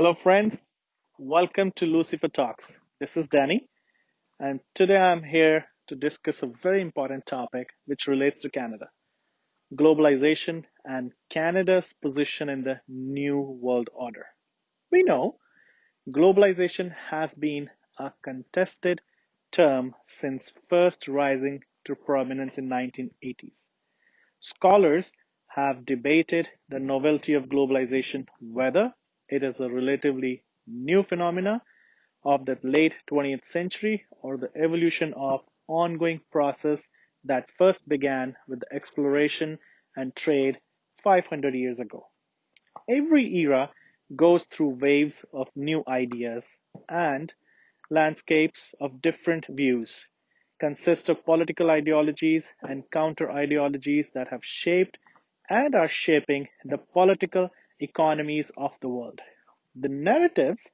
Hello, friends. Welcome to Lucifer Talks. This is Danny, and today I'm here to discuss a very important topic which relates to Canada globalization and Canada's position in the New World Order. We know globalization has been a contested term since first rising to prominence in 1980s. Scholars have debated the novelty of globalization, whether it is a relatively new phenomena of the late 20th century or the evolution of ongoing process that first began with the exploration and trade 500 years ago. Every era goes through waves of new ideas, and landscapes of different views consist of political ideologies and counter ideologies that have shaped and are shaping the political economies of the world. The narratives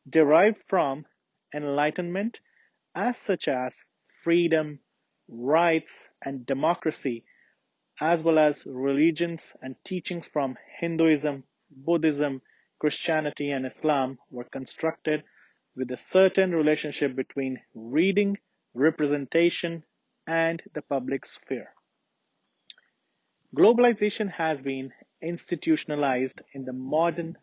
derived from enlightenment, as such as freedom, rights, and democracy, as well as religions and teachings from Hinduism, Buddhism, Christianity, and Islam, were constructed with a certain relationship between reading, representation, and the public sphere. Globalization has been institutionalized in the modern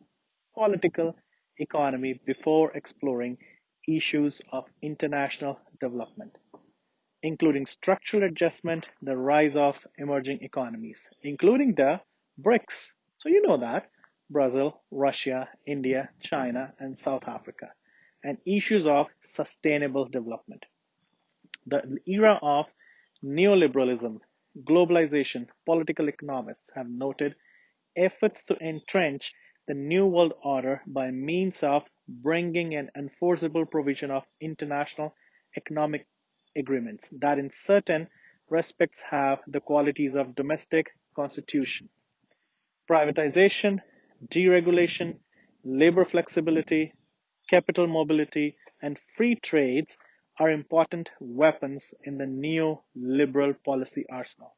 political economy before exploring issues of international development, including structural adjustment, the rise of emerging economies, including the BRICS. So you know that Brazil, Russia, India, China, and South Africa, and issues of sustainable development. The era of neoliberalism, globalization, political economists have noted efforts to entrench the New World Order by means of bringing an enforceable provision of international economic agreements that in certain respects have the qualities of domestic constitution. Privatization, deregulation, labor flexibility, capital mobility, and free trades are important weapons in the neoliberal policy arsenal.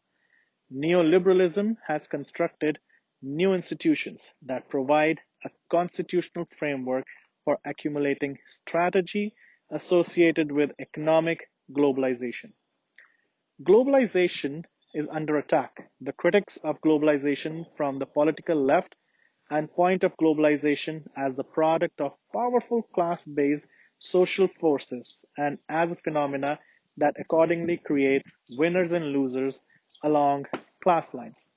Neoliberalism has constructed new institutions that provide a constitutional framework for accumulating strategy associated with economic globalization. Globalization is under attack. The critics of globalization from the political left and point of globalization as the product of powerful class-based social forces and as a phenomena that accordingly creates winners and losers along class lines.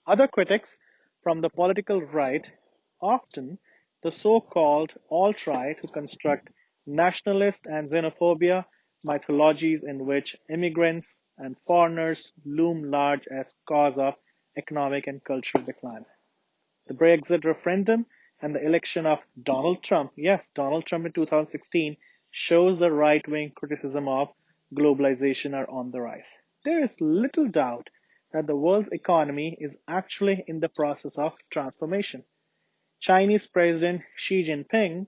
Other critics from the political right, often the so-called alt-right, who construct nationalist and xenophobia mythologies in which immigrants and foreigners loom large as cause of economic and cultural decline. The Brexit referendum and the election of Donald Trump, yes, Donald Trump in 2016, shows the right-wing criticism of globalization are on the rise. There is little doubt that the world's economy is actually in the process of transformation. Chinese President Xi Jinping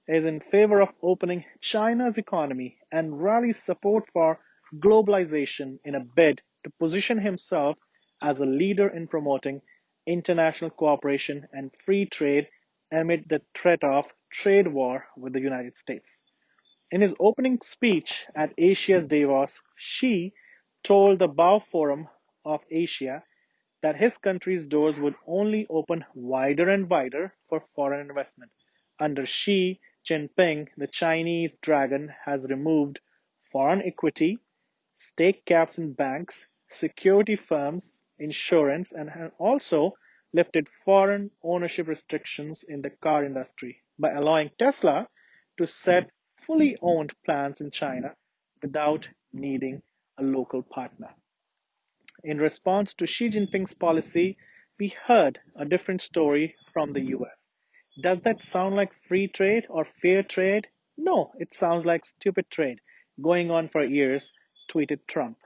is in favor of opening China's economy and rallies support for globalization in a bid to position himself as a leader in promoting international cooperation and free trade amid the threat of trade war with the United States. In his opening speech at Asia's Davos, Xi told the Bao Forum of Asia that his country's doors would only open wider and wider for foreign investment. Under Xi Jinping, the Chinese dragon has removed foreign equity, stake caps in banks, security firms, insurance, and has also lifted foreign ownership restrictions in the car industry by allowing Tesla to set fully owned plants in China without needing a local partner. In response to Xi Jinping's policy, we heard a different story from the US. Does that sound like free trade or fair trade? No, it sounds like stupid trade going on for years, tweeted Trump.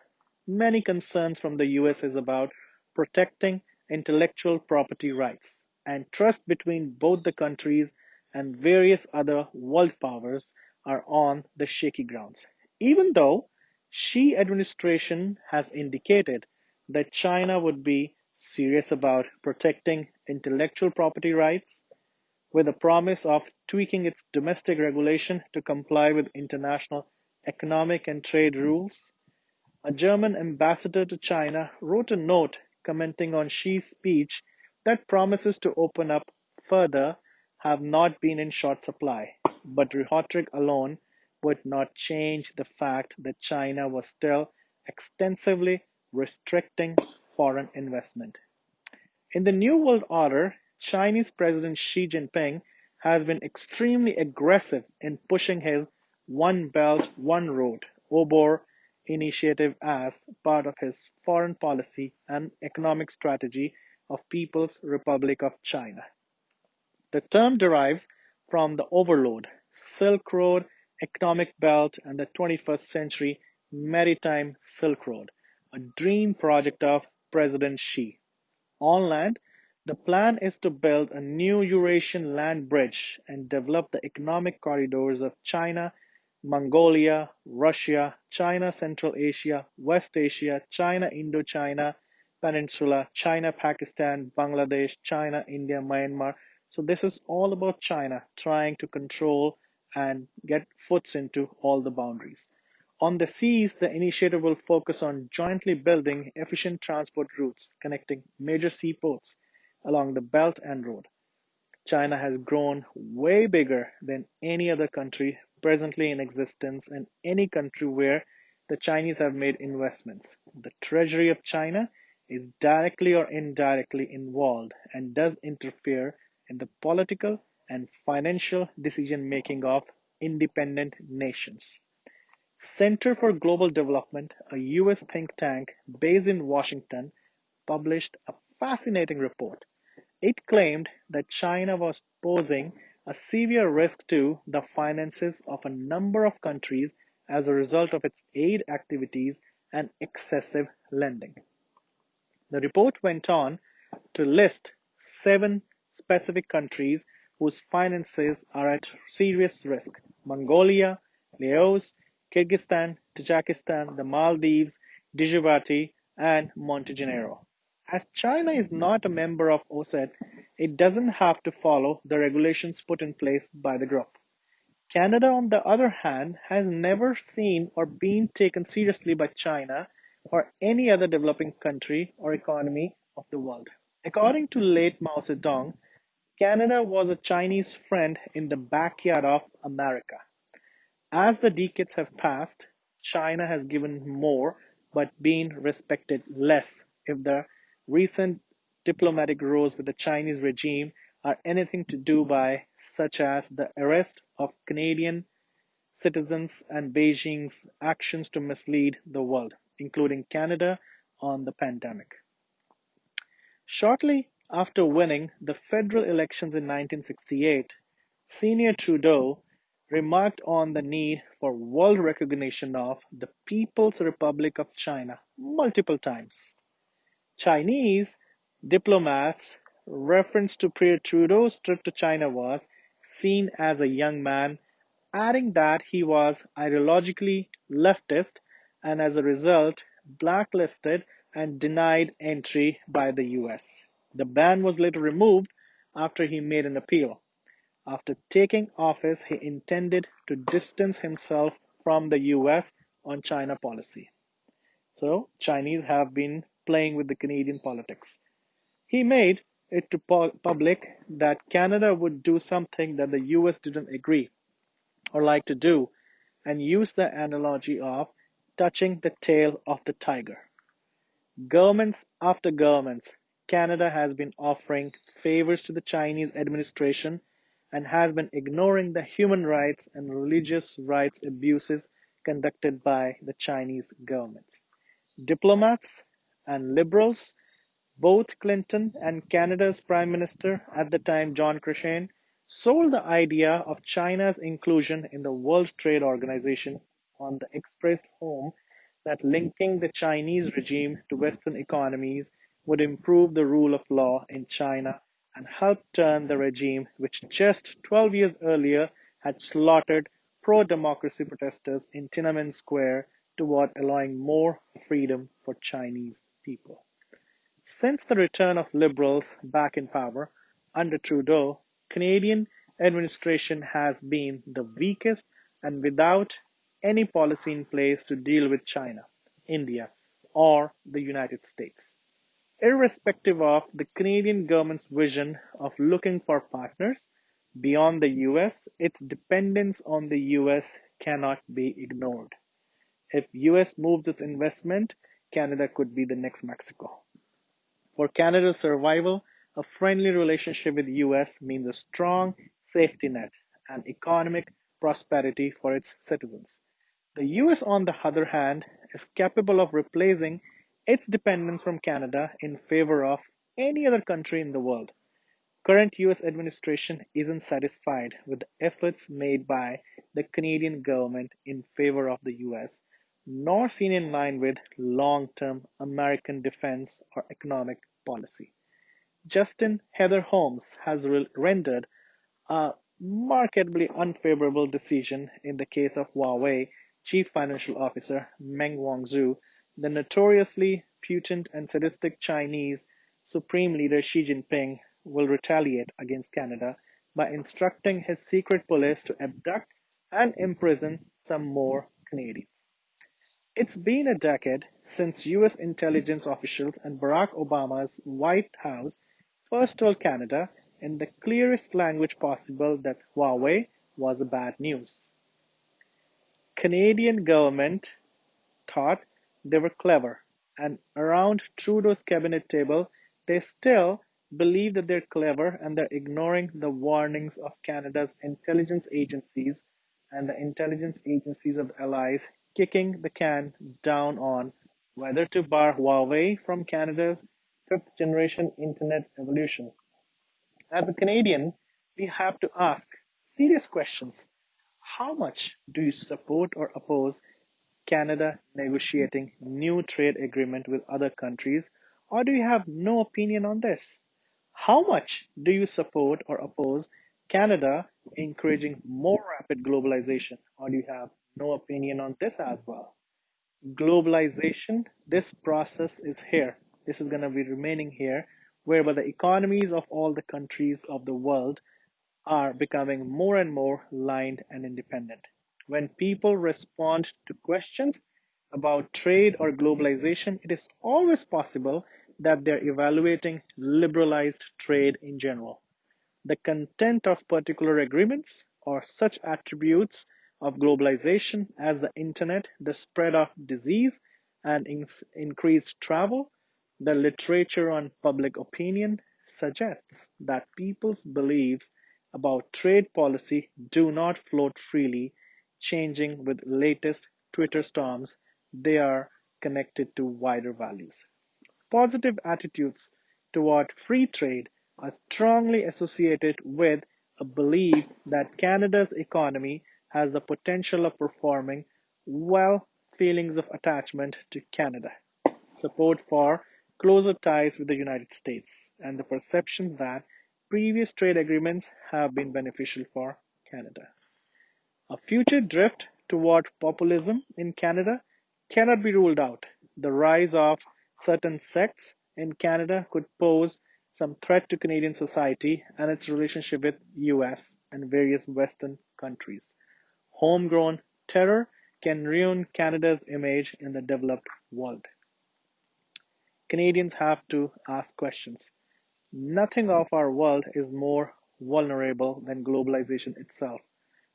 Many concerns from the US is about protecting intellectual property rights, and trust between both the countries and various other world powers are on the shaky grounds. Even though Xi administration has indicated that China would be serious about protecting intellectual property rights, with a promise of tweaking its domestic regulation to comply with international economic and trade rules. A German ambassador to China wrote a note commenting on Xi's speech that promises to open up further have not been in short supply, but rhetoric alone would not change the fact that China was still extensively restricting foreign investment. In the New World Order, Chinese President Xi Jinping has been extremely aggressive in pushing his One Belt, One Road (OBOR) initiative as part of his foreign policy and economic strategy of People's Republic of China. The term derives from the overload, Silk Road, economic belt, and the 21st century maritime Silk Road, a dream project of President Xi. On land, the plan is to build a new Eurasian land bridge and develop the economic corridors of China, Mongolia, Russia, China, Central Asia, West Asia, China, Indochina Peninsula, China, Pakistan, Bangladesh, China, India, Myanmar. So this is all about China trying to control and get foots into all the boundaries. On the seas, the initiative will focus on jointly building efficient transport routes connecting major seaports along the Belt and Road. China has grown way bigger than any other country presently in existence and any country where the Chinese have made investments. The treasury of China is directly or indirectly involved and does interfere in the political and financial decision making of independent nations. Center for Global Development, a US think tank based in Washington, published a fascinating report. It claimed that China was posing a severe risk to the finances of a number of countries as a result of its aid activities and excessive lending. The report went on to list 7 specific countries whose finances are at serious risk: Mongolia, Laos, Kyrgyzstan, Tajikistan, the Maldives, Djibouti, and Montenegro. As China is not a member of OSED, it doesn't have to follow the regulations put in place by the group. Canada, on the other hand, has never seen or been taken seriously by China or any other developing country or economy of the world. According to late Mao Zedong, Canada was a Chinese friend in the backyard of America. As the decades have passed, China has given more but been respected less. If the recent diplomatic rows with the Chinese regime are anything to do by, such as the arrest of Canadian citizens and Beijing's actions to mislead the world, including Canada, on the pandemic. Shortly after winning the federal elections in 1968, Senior Trudeau remarked on the need for world recognition of the People's Republic of China multiple times. Chinese diplomats' reference to Trudeau's trip to China was seen as a young man, adding that he was ideologically leftist and as a result blacklisted and denied entry by the US. The ban was later removed after he made an appeal. After taking office, he intended to distance himself from the US on China policy. So, Chinese have been playing with the Canadian politics. He made it to public that Canada would do something that the US didn't agree or like to do, and used the analogy of touching the tail of the tiger. Governments after governments, Canada has been offering favors to the Chinese administration and has been ignoring the human rights and religious rights abuses conducted by the Chinese governments. Diplomats and liberals, both Clinton and Canada's Prime Minister at the time, John Cochrane, sold the idea of China's inclusion in the World Trade Organization on the expressed home that linking the Chinese regime to Western economies would improve the rule of law in China and help turn the regime, which just 12 years earlier had slaughtered pro democracy protesters in Tiananmen Square, toward allowing more freedom for Chinese people. Since the return of liberals back in power under Trudeau, Canadian administration has been the weakest and without any policy in place to deal with China, India, or the United States. Irrespective of the Canadian government's vision of looking for partners beyond the US, its dependence on the US cannot be ignored. If US moves its investment, Canada could be the next Mexico. For Canada's survival, a friendly relationship with the US means a strong safety net and economic prosperity for its citizens. The US, on the other hand, is capable of replacing its dependence from Canada in favor of any other country in the world. Current US administration isn't satisfied with the efforts made by the Canadian government in favor of the US, nor seen in line with long-term American defense or economic policy. Justin Heather Holmes has rendered a markedly unfavorable decision in the case of Huawei Chief Financial Officer Meng Wanzhou, the notoriously potent and sadistic Chinese Supreme Leader Xi Jinping will retaliate against Canada by instructing his secret police to abduct and imprison some more Canadians. It's been a decade since US intelligence officials and Barack Obama's White House first told Canada in the clearest language possible that Huawei was a bad news. Canadian government thought they were clever, and around Trudeau's cabinet table, they still believe that they're clever and they're ignoring the warnings of Canada's intelligence agencies and the intelligence agencies of the allies kicking the can down on whether to bar Huawei from Canada's fifth generation internet evolution. As a Canadian, we have to ask serious questions. How much do you support or oppose Canada negotiating new trade agreement with other countries, or do you have no opinion on this? How much do you support or oppose Canada encouraging more rapid globalization, or do you have no opinion on this as well? Globalization, this process is here. This is going to be remaining here, whereby the economies of all the countries of the world are becoming more and more aligned and independent. When people respond to questions about trade or globalization, it is always possible that they're evaluating liberalized trade in general. The content of particular agreements or such attributes of globalization as the internet, the spread of disease, and increased travel, the literature on public opinion suggests that people's beliefs about trade policy do not float freely, changing with latest Twitter storms. They are connected to wider values. Positive attitudes toward free trade are strongly associated with a belief that Canada's economy has the potential of performing well, feelings of attachment to Canada, support for closer ties with the United States, and the perceptions that previous trade agreements have been beneficial for Canada. A future drift toward populism in Canada cannot be ruled out. The rise of certain sects in Canada could pose some threat to Canadian society and its relationship with US and various Western countries. Homegrown terror can ruin Canada's image in the developed world. Canadians have to ask questions. Nothing of our world is more vulnerable than globalization itself,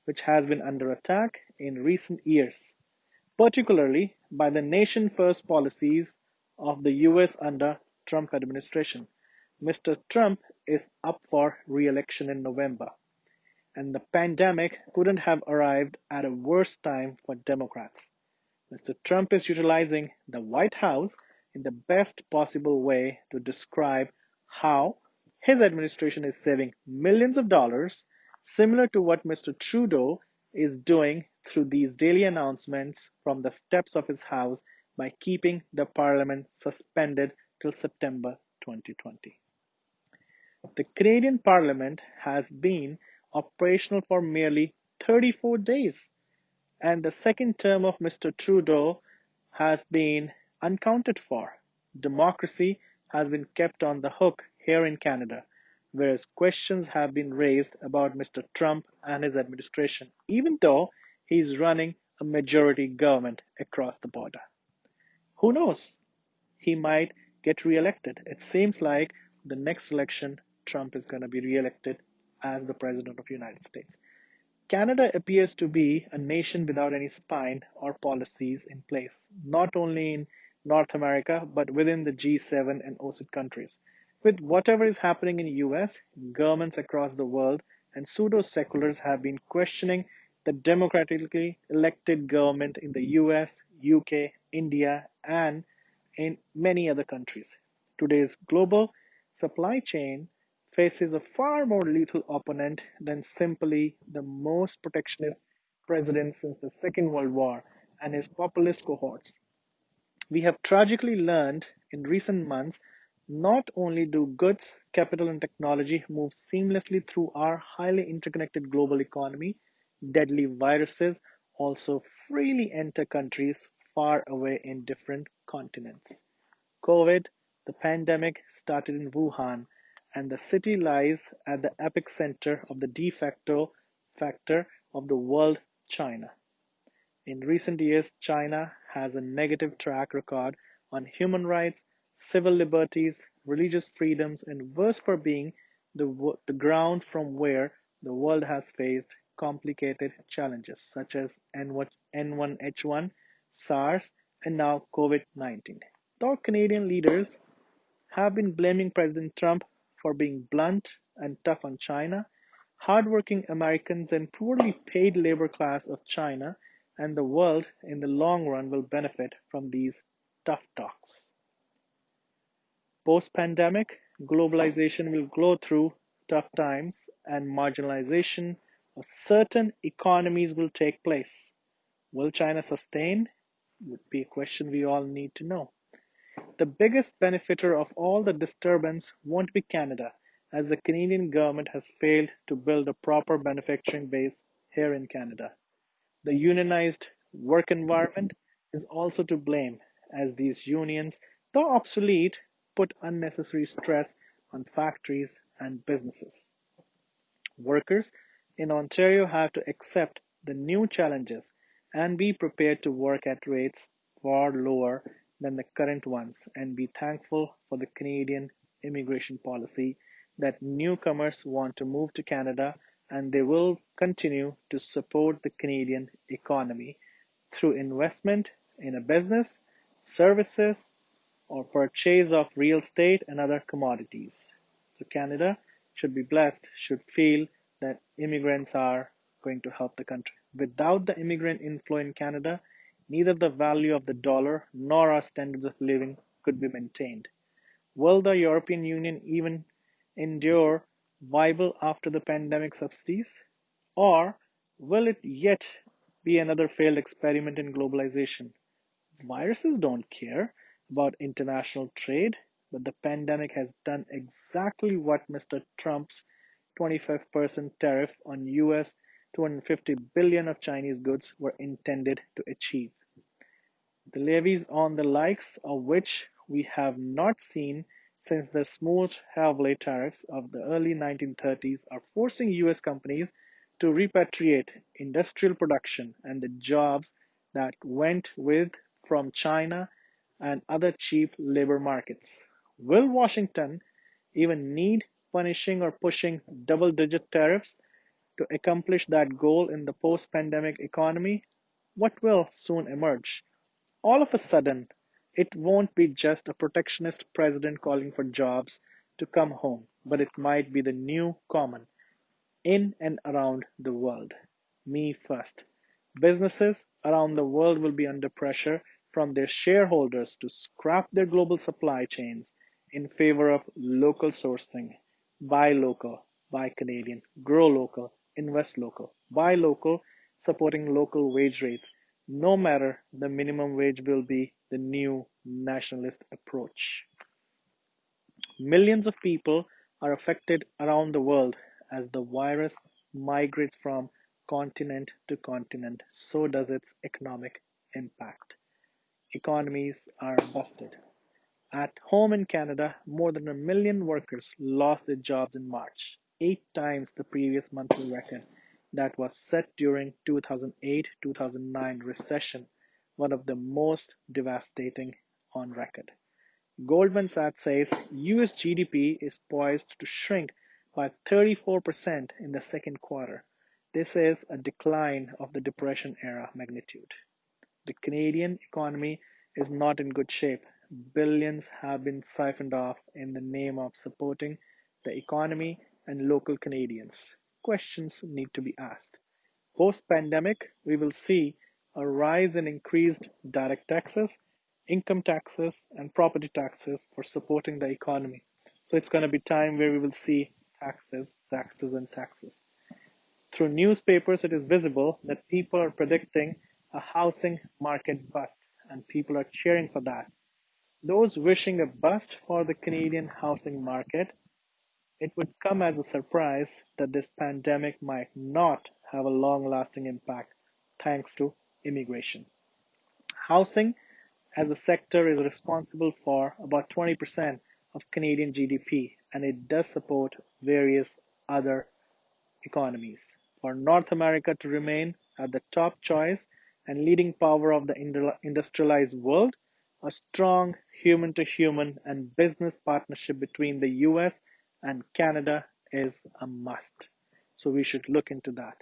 which has been under attack in recent years, particularly by the nation first policies of the US under Trump administration. Mr. Trump is up for re-election in November, and the pandemic couldn't have arrived at a worse time for Democrats. Mr. Trump is utilizing the White House in the best possible way to describe how his administration is saving millions of dollars, similar to what Mr. Trudeau is doing through these daily announcements from the steps of his house by keeping the parliament suspended till September 2020. The Canadian Parliament has been operational for merely 34 days, and the second term of Mr. Trudeau has been uncounted for. Democracy has been kept on the hook here in Canada. whereas questions have been raised about Mr. Trump and his administration, even though he's running a majority government across the border. Who knows? He might get reelected. It seems like the next election, Trump is going to be reelected as the President of the United States. Canada appears to be a nation without any spine or policies in place, not only in North America, but within the G7 and OCID countries. With whatever is happening in the US, governments across the world and pseudo-seculars have been questioning the democratically elected government in the US, UK, India, and in many other countries. Today's global supply chain faces a far more lethal opponent than simply the most protectionist president since the Second World War and his populist cohorts. We have tragically learned in recent months not only do goods, capital, and technology move seamlessly through our highly interconnected global economy, deadly viruses also freely enter countries far away in different continents. COVID, the pandemic, started in Wuhan, and the city lies at the epicenter of the de facto factor of the world, China. In recent years, China has a negative track record on human rights, civil liberties, religious freedoms, and worse for being the ground from where the world has faced complicated challenges such as N1H1, SARS, and now COVID-19. Though Canadian leaders have been blaming President Trump for being blunt and tough on China, hardworking Americans and poorly paid labor class of China and the world in the long run will benefit from these tough talks. Post pandemic, globalization will go through tough times and marginalization of certain economies will take place. Will China sustain? Would be a question we all need to know. The biggest benefiter of all the disturbance won't be Canada, as the Canadian government has failed to build a proper manufacturing base here in Canada. The unionized work environment is also to blame, as these unions, though obsolete, put unnecessary stress on factories and businesses. Workers in Ontario have to accept the new challenges and be prepared to work at rates far lower than the current ones and be thankful for the Canadian immigration policy that newcomers want to move to Canada and they will continue to support the Canadian economy through investment in a business, services, or purchase of real estate and other commodities. So Canada should be blessed, should feel that immigrants are going to help the country. Without the immigrant inflow in Canada, neither the value of the dollar nor our standards of living could be maintained. Will the European Union even endure viable after the pandemic subsidies? Or will it yet be another failed experiment in globalization? Viruses don't care about international trade, but the pandemic has done exactly what Mr. Trump's 25% tariff on US 250 billion of Chinese goods were intended to achieve. The levies on the likes of which we have not seen since the smooth Huawei tariffs of the early 1930s are forcing US companies to repatriate industrial production and the jobs that went with from China and other cheap labor markets. Will Washington even need punishing or pushing double-digit tariffs to accomplish that goal in the post-pandemic economy? What will soon emerge? All of a sudden, it won't be just a protectionist president calling for jobs to come home, but it might be the new common in and around the world. Me first. Businesses around the world will be under pressure from their shareholders to scrap their global supply chains in favor of local sourcing. Buy local, buy Canadian, grow local, invest local, buy local, supporting local wage rates. No matter the minimum wage will be the new nationalist approach. Millions of people are affected around the world as the virus migrates from continent to continent. So does its economic impact. Economies are busted. At home in Canada, more than 1 million workers lost their jobs in March, 8 times the previous monthly record that was set during 2008-2009 recession, one of the most devastating on record. Goldman Sachs says US GDP is poised to shrink by 34% in the second quarter. This is a decline of the Depression era magnitude. The Canadian economy is not in good shape. Billions have been siphoned off in the name of supporting the economy and local Canadians. Questions need to be asked. Post pandemic, we will see a rise in increased direct taxes, income taxes, and property taxes for supporting the economy. So it's going to be time where we will see taxes, taxes, and taxes. Through newspapers, it is visible that people are predicting a housing market bust, and people are cheering for that. Those wishing a bust for the Canadian housing market, it would come as a surprise that this pandemic might not have a long lasting impact thanks to immigration. Housing as a sector is responsible for about 20% of Canadian GDP, and it does support various other economies. For North America to remain at the top choice and leading power of the industrialized world, a strong human to human and business partnership between the US and Canada is a must. So we should look into that.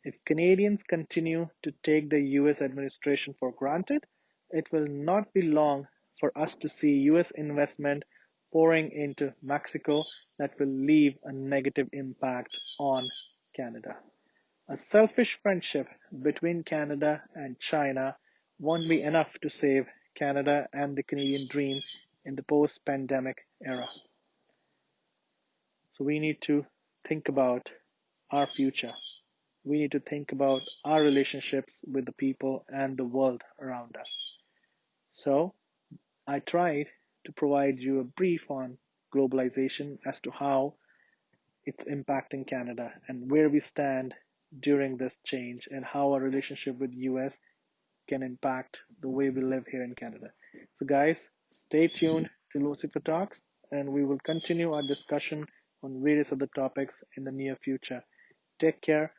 If Canadians continue to take the US administration for granted, it will not be long for us to see US investment pouring into Mexico that will leave a negative impact on Canada. A selfish friendship between Canada and China won't be enough to save Canada and the Canadian dream in the post pandemic era. So we need to think about our future. We need to think about our relationships with the people and the world around us. So I tried to provide you a brief on globalization as to how it's impacting Canada and where we stand during this change and how our relationship with US can impact the way we live here in Canada. So guys, stay tuned to Lucifer Talks and we will continue our discussion on various other topics in the near future. Take care